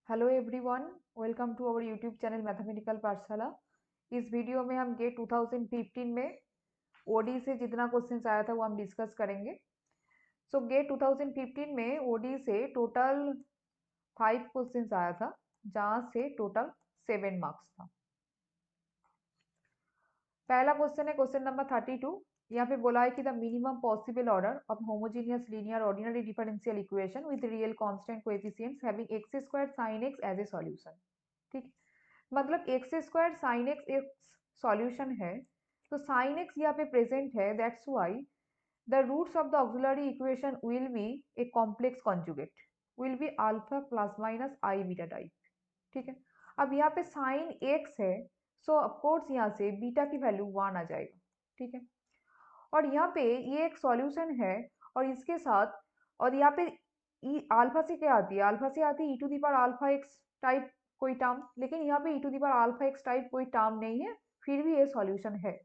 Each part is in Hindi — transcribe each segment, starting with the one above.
Hello everyone, welcome to our YouTube channel mathematical Pathshala. इस वीडियो में हम गेट 2015 में ओडी से जितना क्वेश्चंस आया था वो हम डिस्कस करेंगे। सो गेट 2015 में ओडी से टोटल 5 क्वेश्चंस आया था, जहाँ से टोटल 7 मार्क्स था। पहला क्वेश्चन है क्वेश्चन नंबर 32। यहाँ पे बोला है कि the minimum possible order of homogeneous linear ordinary differential equation with real constant coefficients having x square sin x as a solution. ठीक है, मतलब एक्स स्क्वायर साइन एक्स एक सॉल्यूशन है, तो साइन एक्स यहाँ पे प्रेजेंट है, that's why the roots of the auxiliary equation will be a complex conjugate, will be alpha plus minus i beta type. ठीक है, अब यहाँ पे साइन एक्स है, सो ऑफकोर्स यहाँ से बीटा की वैल्यू 1 आ जाएगा। ठीक है, और यहाँ पे ये एक सॉल्यूशन है, और इसके साथ और यहाँ पे अल्फा से क्या आती है, अल्फा से आती है e to the power alpha x type कोई टर्म, लेकिन यहाँ पे e to the power alpha x type कोई टर्म नहीं है, फिर भी ये सॉल्यूशन है।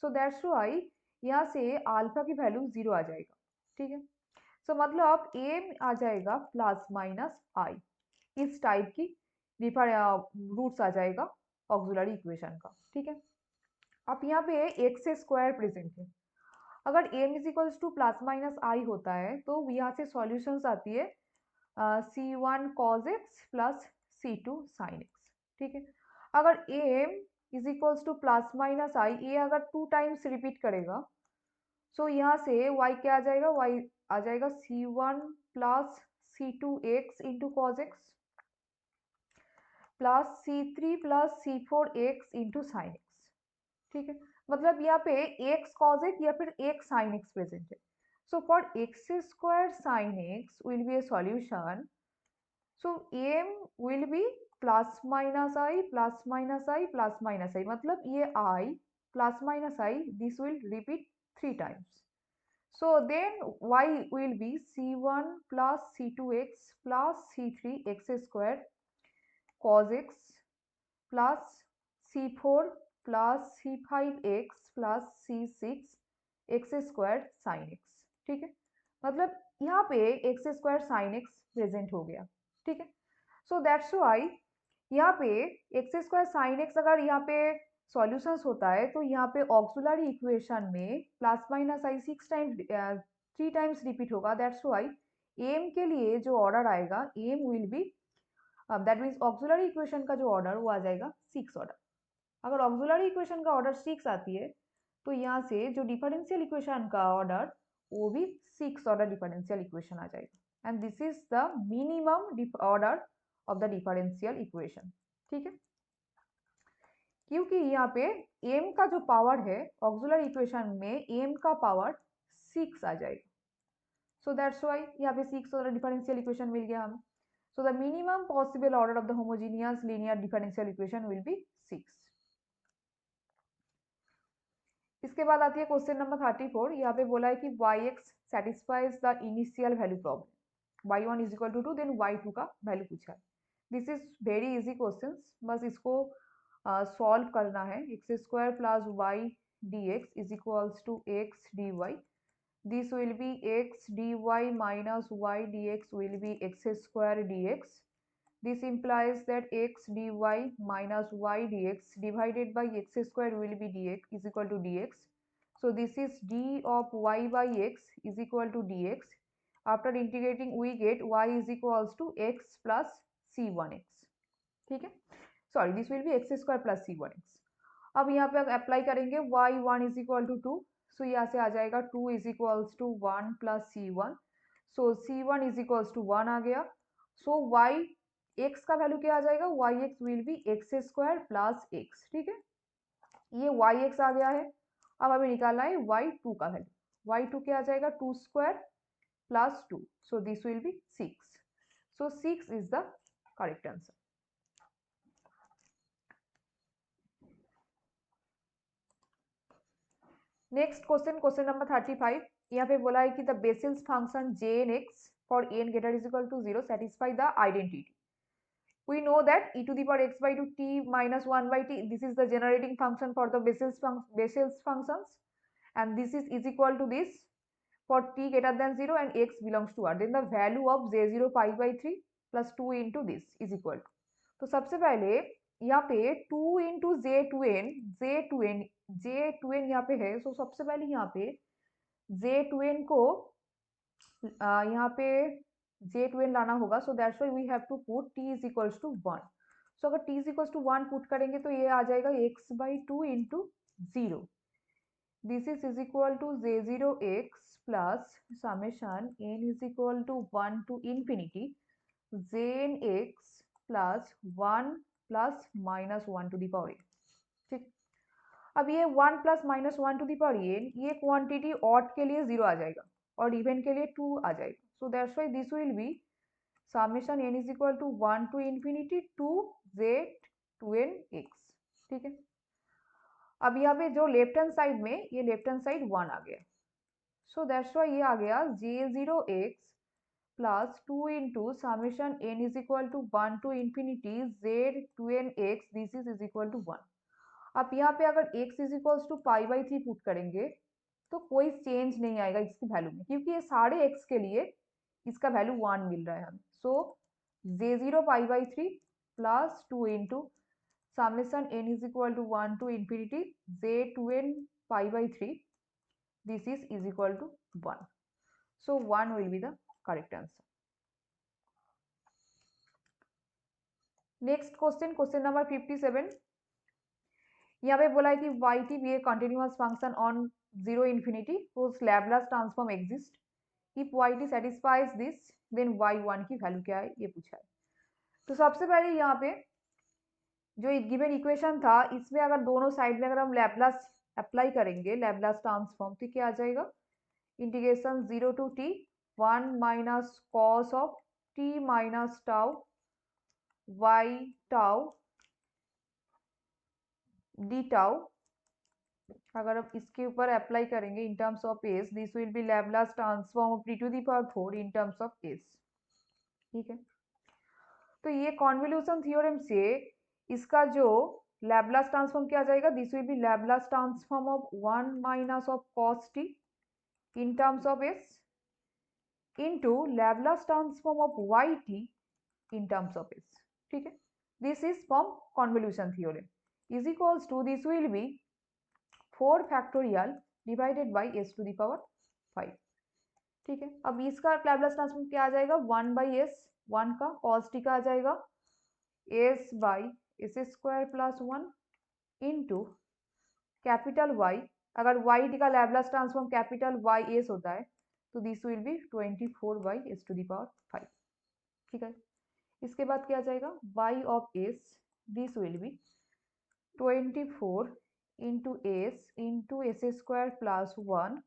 सो दैट्स व्हाई यहाँ से अल्फा की वैल्यू 0 आ जाएगा। ठीक है, सो मतलब एम आ जाएगा प्लस माइनस आई, इस टाइप की रूट्स आ जाएगा ऑक्सिलरी इक्वेशन का। ठीक है, अब यहाँ पे एक्स स्क्वायर प्रेजेंट है, अगर m is equals to plus minus i होता है तो यहाँ से सॉल्यूशंस आती है c one cos x plus c two sine x. ठीक है, अगर m is equals to plus minus i, ये अगर 2 टाइम्स रिपीट करेगा, सो यहाँ से y क्या आ जाएगा, y आ जाएगा c one plus c two x into cos x plus c three plus c four x into sine x. ठीक है, मतलब यहाँ पे x cos x या फिर x sin x प्रेजेंट है। So for x square sin x will be a solution, so m will be plus minus i plus minus i plus minus i, मतलब ये i plus minus i this will repeat 3 times. So then y will be c1 plus c2x plus c3 x square cos x plus c4 plus c5x plus c6 x square sine x. ठीक है, मतलब यहाँ पे x square sine x present हो गया। ठीक है, सो दैट्स व्हाई यहाँ पे एक्स स्क्वायर साइन एक्स अगर यहाँ पे सॉल्यूशंस होता है, तो यहाँ पे ऑक्सिलरी इक्वेशन में plus minus i 3 times repeat होगा। दैट्स व्हाई एम के लिए जो ऑर्डर आएगा, m will be that means auxiliary equation का जो ऑर्डर वो आ जाएगा 6 ऑर्डर। अगर ऑक्सिलरी इक्वेशन का ऑर्डर 6 आती है, तो यहाँ से जो डिफरेंशियल इक्वेशन का ऑर्डर वो भी 6 ऑर्डर डिफरेंशियल इक्वेशन आ जाएगा, and this is the minimum order of the differential equation. ठीक है, क्योंकि यहाँ पे m का जो पावर है ऑक्सिलरी इक्वेशन में, m का पावर 6 आ जाएगा। सो दैट्स व्हाई यहाँ पे 6 ऑर्डर डिफरेंशियल इक्वेशन मिल गया हमें। So the minimum possible order of the homogeneous linear differential equation will be 6। इसके बाद आती है क्वेश्चन नंबर 34। यहाँ पे बोला है कि yx satisfies the initial value problem, y1 is equal to 2, then y2 का वैल्यू पूछा है। This is very easy question, बस इसको सॉल्व करना है। X square plus y d x is equals to x d y, this will be x d y minus y d x will be x square d x. This implies that x dy minus y dx divided by x square will be dx is equal to dx. So this is d of y by x is equal to dx. After integrating we get y is equals to x plus c1x. ठीक है, sorry this will be x square plus c1x. अब यहाँ पे अप्लाई करेंगे y1 इज इक्वल टू 2, सो यहाँ से आ जाएगा 2 is equals to 1 plus c1, so c1 is equals to 1 आ गया. सो y x का वैल्यू क्या आ जाएगा, y x will be x square plus x. ठीक है, ये वाई एक्स आ गया है. अब हमें निकालना है वाई टू का वैल्यू, वाई टू क्या आ जाएगा 2 square plus 2, so this will be 6. So 6 is the correct answer. Next question, question number 35. यहाँ पे बोला है कि the basis function j n x for n greater is equal to 0 satisfy the identity. We know that e to the power x by 2 t minus 1 by t, this is the generating function for the Bessel's functions, and this is equal to this for t greater than 0 and x belongs to R. Then the value of j0 pi by 3, plus 2 into this is equal to, तो सबसे पहले यहाँ पे 2 इंटू जे टू एन यहाँ पे है, सो सबसे पहले यहाँ पे जे टू एन को यहाँ पे जे टू एन लाना होगा, so that's why we have to put t is equals to 1। So अगर t is equals to 1 put करेंगे तो ये आ जाएगा x/2 into 0, this is equal to j0x plus summation n is equal to 1 to infinity jnx plus 1 plus minus 1 to the power n। ठीक, अब ये 1 plus minus 1 to the power n, ये क्वांटिटी ऑड के लिए 0 आ जाएगा और इवन के लिए 2 आ जाएगा, so that's why this will be summation n is equal to 1 to infinity 2 z2nx। ठीक है, अब यहाँ पे जो लेफ्ट हैंड साइड में, ये लेफ्ट हैंड साइड 1 आ गया, सो दैट्स व्हाई ये आ गया j0x plus 2 into summation n is equal to 1 to infinity z2nx, this is equal to 1। अब यहाँ पे अगर x इज इक्वल्स टू पाई/3 पुट करेंगे तो कोई चेंज नहीं आएगा इसकी वैल्यू में, क्योंकि ये सारे x के लिए इसका वैल्यू 1 मिल रहा है हमें, सो j0 पाई/3 plus 2 into summation n is equal to 1 to infinity j2n pi/3, this is equal to 1, so 1 will be the correct answer। Next question, question number 57, यहाँ पे बोला है कि y t be a continuous function on 0 infinity whose Laplace transform exist if y t satisfies this then y1 की वैल्यू क्या है, ये पूछा है। तो सबसे पहले यहाँ पे जो गिवन इक्वेशन था, इसमें अगर दोनों साइड में अगर हम लैपलास अप्लाई करेंगे, लैपलास ट्रांसफॉर्म, तो क्या आ जाएगा, integration 0 to t 1 minus cos of t minus tau y tau d tau. अगर हम इसके ऊपर अप्लाई करेंगे in terms of s, this will be Laplace transform of t to the power 4 in terms of s. ठीक है, तो ये कॉन्वोल्यूशन थ्योरम से इसका जो लैपलास ट्रांसफॉर्म क्या आ जाएगा, this will be Laplace transform of 1 minus of cos t in terms of s into Laplace transform of y t in terms of s. ठीक है, this is from convolution theorem is equals to this will be 4 factorial divided by s to the power 5। ठीक है, अब इसका लैपलास ट्रांसफॉर्म क्या आ जाएगा, 1 बाई एस, 1 का कॉस टी का आ जाएगा s by s square plus 1 into capital y, अगर वाई टी का Laplace transform capital y s होता है तो this will be 24 by s to the power 5। ठीक है, इसके बाद क्या आ जाएगा, y of s, this will be 24 into s square plus 1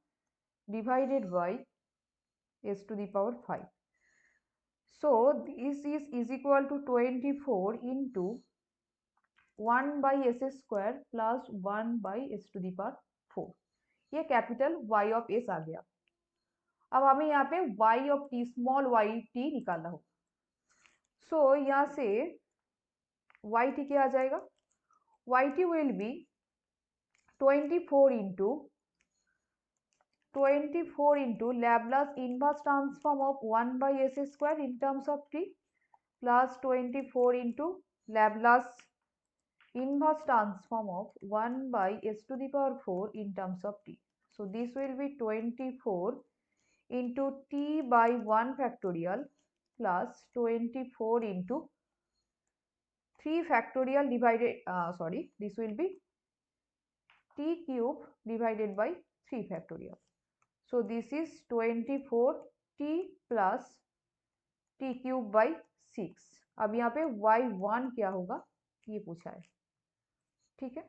divided by s to the power 5। So this is equal to 24 into 1 by s square plus 1 by s to the power 4। ये कैपिटल y ऑफ s आ गया। अब हमें यहाँ पे y of t small y t निकालना होगा, सो यहाँ से y t क्या आ जाएगा, y t will be 24 into Laplace inverse transform of 1 by s square in terms of t plus 24 into Laplace inverse transform of 1 by s to the power 4 in terms of t. So this will be 24 into t by 1 factorial plus 24 into 3 factorial divided, this will be t cube divided by 3 factorial. So this is 24 t plus t cube by 6। अब यहाँ पे y1 क्या होगा ये पूछा है। ठीक है,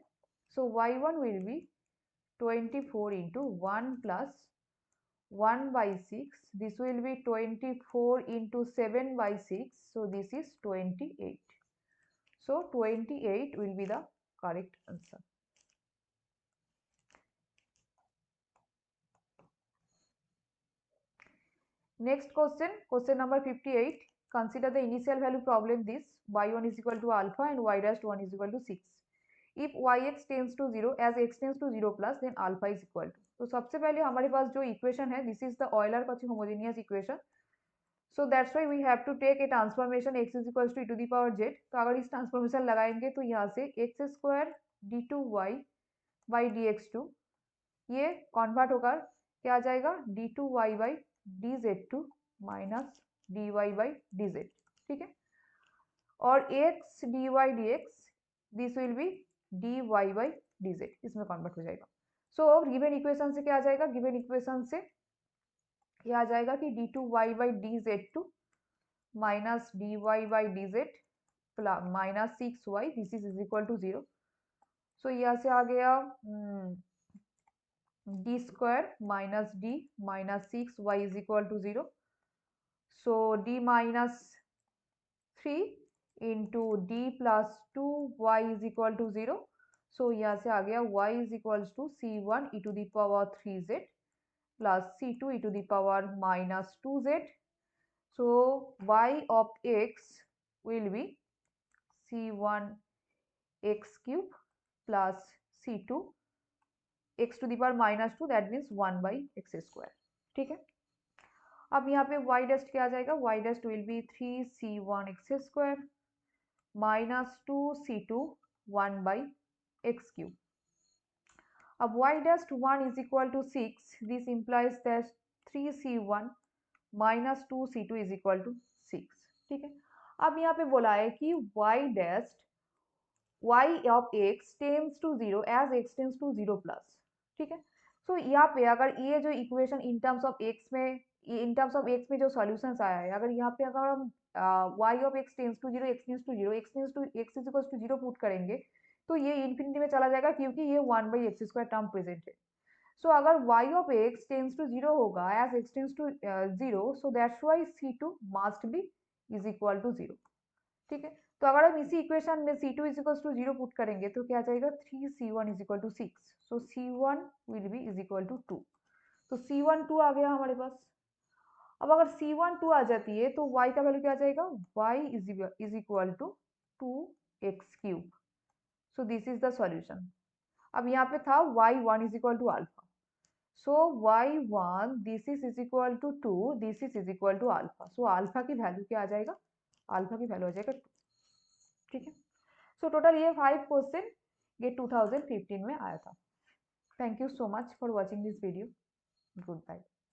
so y1 will be 24 into 1 plus 1 by 6, this will be 24 into 7 by 6, so this is 28, so 28 will be the correct answer। Next question, question number 58. Consider the initial value problem this y1 is equal to alpha and y dash 1 is equal to 6. If yx tends to 0 as x tends to 0 plus then alpha is equal to। तो सबसे पहले हमारे पास जो इक्वेशन है, this is the Euler Cauchy homogeneous equation. So that's why we have to take a transformation x is equals to e to the power z. तो अगर इस ट्रांसफॉर्मेशन लगाएंगे तो यहाँ से x square d two y by d x two, ये कन्वर्ट होकर क्या आ जाएगा, d two y by d z two minus d y by d z. ठीक है, और x d Y d x this will be d y by d z, इसमें कन्वर्ट हो जाएगा। सो गिवन इक्वेशन से क्या आ जाएगा, गिवन इक्वेशन से क्या आ जाएगा कि d two y by d z two minus d y by d z plus minus six y this is equal to zero. So यहाँ से आ गया d square minus d minus six y is equal to zero. So d minus three into d plus two y is equal to zero. So यहाँ से आ गया y is equal to c one e to the power three z plus c two e to the power minus two z. So y of x will be c1 x cube plus c2 x to the power minus 2 that means 1 by x square। ठीक है, अब यहाँ पे y डस्ट क्या आ जाएगा, y dust will be 3c1 x square minus 2c2 1 by x cube। अब y dash 1 is equal to 6, this implies that 3c1 minus two c two is equal to six. ठीक है, अब यहाँ पे बोला है कि y dash y of x tends to zero as x tends to zero plus. ठीक है, सो यहाँ पे अगर ये जो equation in terms of x में जो सॉल्यूशंस आया है, अगर यहाँ पे अगर हम y of x tends to zero x tends to zero x tends to x is equal to zero put करेंगे तो ये इन्फिनिटी में चला जाएगा क्योंकि ये one by x square term present है। सो अगर y of x tends to zero होगा as x tends to zero, so that's why c2 must be is equal to zero. ठीक है, तो अगर हम इसी इक्वेशन में c2 is equal to zero put करेंगे तो क्या आ जाएगा, 3c1 is equal to 6। So c1 will be is equal to 2। तो c1 2 आ गया हमारे पास। अब अगर c1 2 आ जाती है तो y का वैल्यू क्या आ जाएगा, y is equal to 2x cube. So this is the solution. अब यहाँ पे था y1 is equal to alpha. So y1 this is equal to 2, this is equal to alpha. So alpha की वैल्यू क्या आ जाएगा, अल्फा की वैल्यू आ जाएगा 2। ठीक है, सो टोटल ये 5 क्वेश्चन ये 2015 में आया था। Thank you so much for watching this video. Good bye.